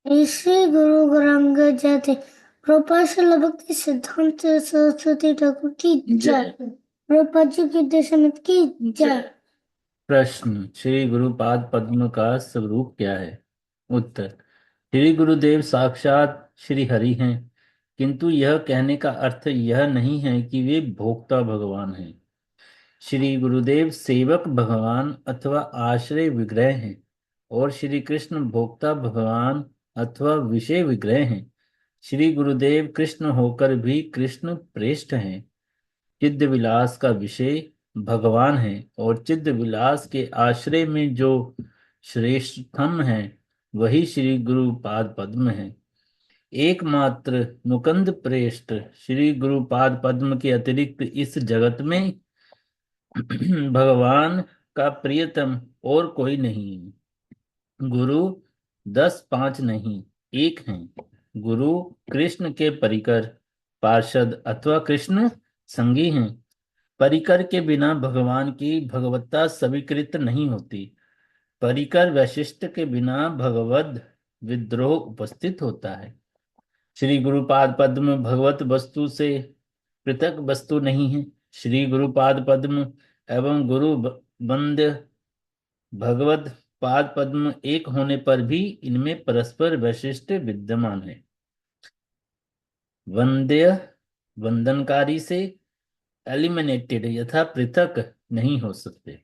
श्री गुरु गौरांगद जयति प्रभुपाद श्रील भक्ति सिद्धांत सरस्वती ठाकुर की जय। प्रभुपाद जी की दशमत की जय। प्रश्न, श्री गुरुपाद पद्म का स्वरूप क्या है? उत्तर, श्री गुरुदेव साक्षात श्री हरि हैं, किंतु यह कहने का अर्थ यह नहीं है कि वे भोक्ता भगवान हैं। श्री गुरुदेव सेवक भगवान अथवा आश्रय विग्रह हैं और श्री कृष्ण भोक्ता भगवान अथवा विषय विग्रह हैं। श्री गुरुदेव कृष्ण होकर भी कृष्ण प्रेष्ठ हैं। चिद्द विलास का विषय भगवान है और चिद्द विलास के आश्रय में जो श्रेष्ठतम है वही श्री गुरुपाद पद्म है। एकमात्र मुकुंद प्रेष्ठ श्री गुरुपाद पद्म के अतिरिक्त इस जगत में भगवान का प्रियतम और कोई नहीं है। गुरु 10-5 नहीं, एक हैं। गुरु कृष्ण के परिकर, पार्षद अथवा कृष्ण संगी हैं। परिकर के बिना भगवान की भगवत्ता स्वीकृत नहीं होती। परिकर वैशिष्ट के बिना भगवद विद्रोह उपस्थित होता है। श्री गुरुपाद पद्म भगवत वस्तु से पृथक वस्तु नहीं है। श्री गुरुपाद पद्म एवं गुरु वंद्य भगवत पाद पद्म एक होने पर भी इनमें परस्पर वैशिष्ट विद्यमान है। वंद्य वंदनकारी से एलिमिनेटेड यथा पृथक नहीं हो सकते।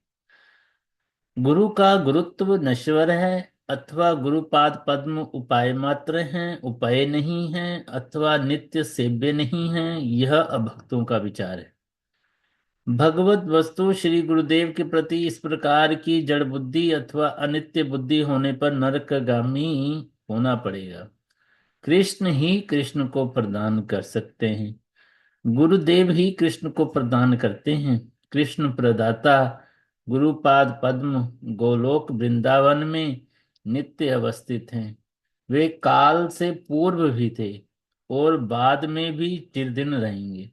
गुरु का गुरुत्व नश्वर है अथवा गुरुपाद पद्म उपाय मात्र हैं, उपाय नहीं हैं अथवा नित्य सेव्य नहीं हैं, यह अभक्तों का विचार है। भगवत वस्तु श्री गुरुदेव के प्रति इस प्रकार की जड़ बुद्धि अथवा अनित्य बुद्धि होने पर नरकगामी होना पड़ेगा। कृष्ण ही कृष्ण को प्रदान कर सकते हैं। गुरुदेव ही कृष्ण को प्रदान करते हैं। कृष्ण प्रदाता गुरुपाद पद्म गोलोक वृंदावन में नित्य अवस्थित हैं। वे काल से पूर्व भी थे और बाद में भी चिरदिन रहेंगे।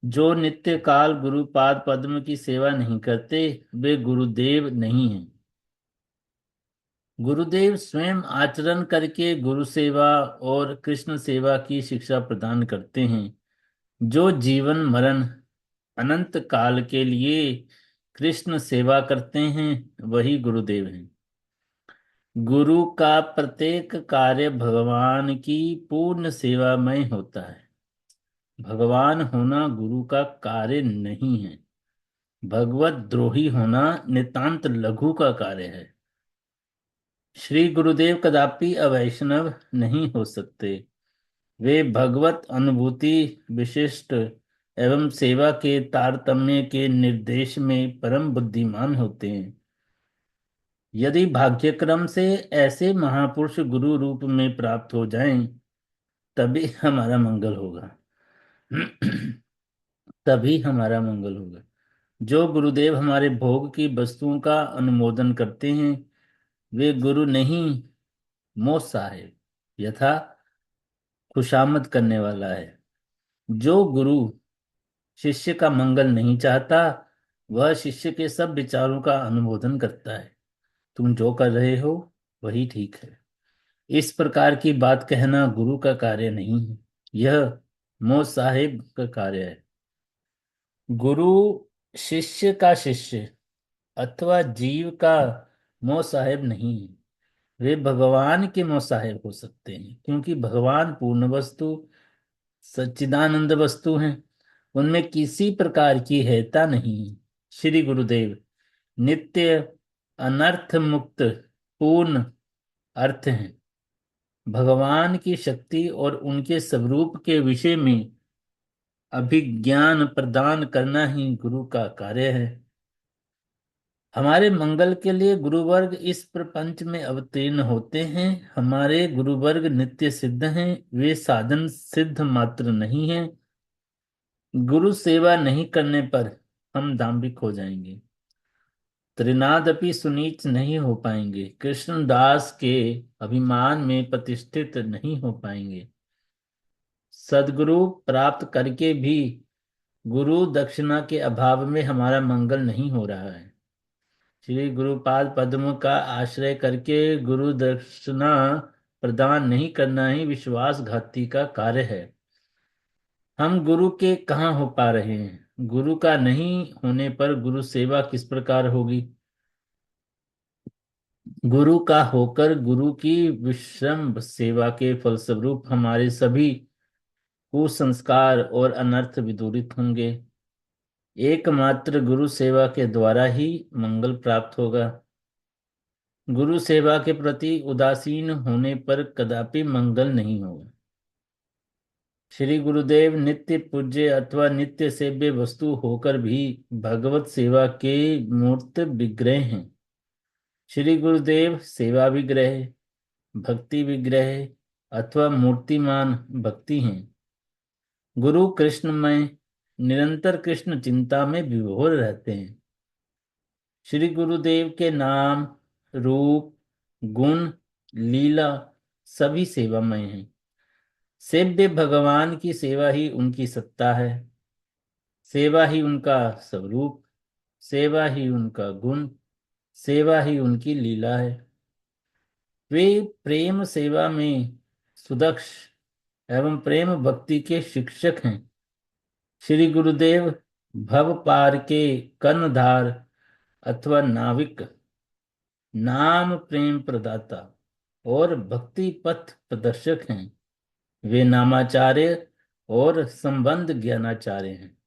जो नित्य काल गुरुपाद पद्म की सेवा नहीं करते वे गुरुदेव नहीं हैं। गुरुदेव स्वयं आचरण करके गुरु सेवा और कृष्ण सेवा की शिक्षा प्रदान करते हैं। जो जीवन मरण अनंत काल के लिए कृष्ण सेवा करते हैं वही गुरुदेव हैं। गुरु का प्रत्येक कार्य भगवान की पूर्ण सेवा में होता है। भगवान होना गुरु का कार्य नहीं है। भगवत द्रोही होना नितांत लघु का कार्य है। श्री गुरुदेव कदापि अवैष्णव नहीं हो सकते। वे भगवत अनुभूति विशिष्ट एवं सेवा के तारतम्य के निर्देश में परम बुद्धिमान होते हैं। यदि भाग्यक्रम से ऐसे महापुरुष गुरु रूप में प्राप्त हो जाएं, तभी हमारा मंगल होगा। तभी हमारा मंगल होगा। जो गुरुदेव हमारे भोग की वस्तुओं का अनुमोदन करते हैं वे गुरु नहीं, मोह साहेब यथा खुशामद करने वाला है। जो गुरु शिष्य का मंगल नहीं चाहता वह शिष्य के सब विचारों का अनुमोदन करता है। तुम जो कर रहे हो वही ठीक है, इस प्रकार की बात कहना गुरु का कार्य नहीं है। यह मोह साहेब का कार्य है। गुरु शिष्य का शिष्य अथवा जीव का मोह साहेब नहीं है। वे भगवान के मोह साहेब हो सकते हैं क्योंकि भगवान पूर्ण वस्तु सच्चिदानंद वस्तु हैं। उनमें किसी प्रकार की हेयता नहीं है। श्री गुरुदेव नित्य अनर्थ मुक्त पूर्ण अर्थ हैं। भगवान की शक्ति और उनके स्वरूप के विषय में अभिज्ञान प्रदान करना ही गुरु का कार्य है। हमारे मंगल के लिए गुरुवर्ग इस प्रपंच में अवतीर्ण होते हैं। हमारे गुरुवर्ग नित्य सिद्ध हैं, वे साधन सिद्ध मात्र नहीं हैं। गुरु सेवा नहीं करने पर हम दाम्भिक हो जाएंगे, त्रिनादपि सुनीच नहीं हो पाएंगे, कृष्णदास के अभिमान में प्रतिष्ठित नहीं हो पाएंगे। सदगुरु प्राप्त करके भी गुरु दक्षिणा के अभाव में हमारा मंगल नहीं हो रहा है। श्री गुरुपाद पद्म का आश्रय करके गुरु दक्षिणा प्रदान नहीं करना ही विश्वासघाती का कार्य है। हम गुरु के कहाँ हो पा रहे हैं? गुरु का नहीं होने पर गुरु सेवा किस प्रकार होगी? गुरु का होकर गुरु की विश्रम सेवा के फलस्वरूप हमारे सभी कुसंस्कार और अनर्थ विदूरित होंगे। एकमात्र गुरु सेवा के द्वारा ही मंगल प्राप्त होगा। गुरु सेवा के प्रति उदासीन होने पर कदापि मंगल नहीं होगा। श्री गुरुदेव नित्य पूज्य अथवा नित्य सेव्य वस्तु होकर भी भगवत सेवा के मूर्त विग्रह हैं। श्री गुरुदेव सेवा विग्रह, भक्ति विग्रह अथवा मूर्तिमान भक्ति हैं। गुरु कृष्ण में निरंतर कृष्ण चिंता में विभोर रहते हैं। श्री गुरुदेव के नाम, रूप, गुण, लीला सभी सेवामय हैं। सेव्य भगवान की सेवा ही उनकी सत्ता है, सेवा ही उनका स्वरूप, सेवा ही उनका गुण, सेवा ही उनकी लीला है। वे प्रेम सेवा में सुदक्ष एवं प्रेम भक्ति के शिक्षक हैं। श्री गुरुदेव भव पार के कर्णधार अथवा नाविक, नाम प्रेम प्रदाता और भक्ति पथ प्रदर्शक हैं। वे नामाचार्य और संबंध ज्ञानाचार्य हैं।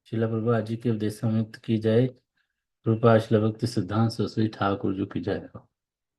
शिला प्रभुपाद जी के उपदेश संयुक्त की जाए। कृपा शिला भक्ति सिद्धांत सरस्वती ठाकुर जी की जय हो।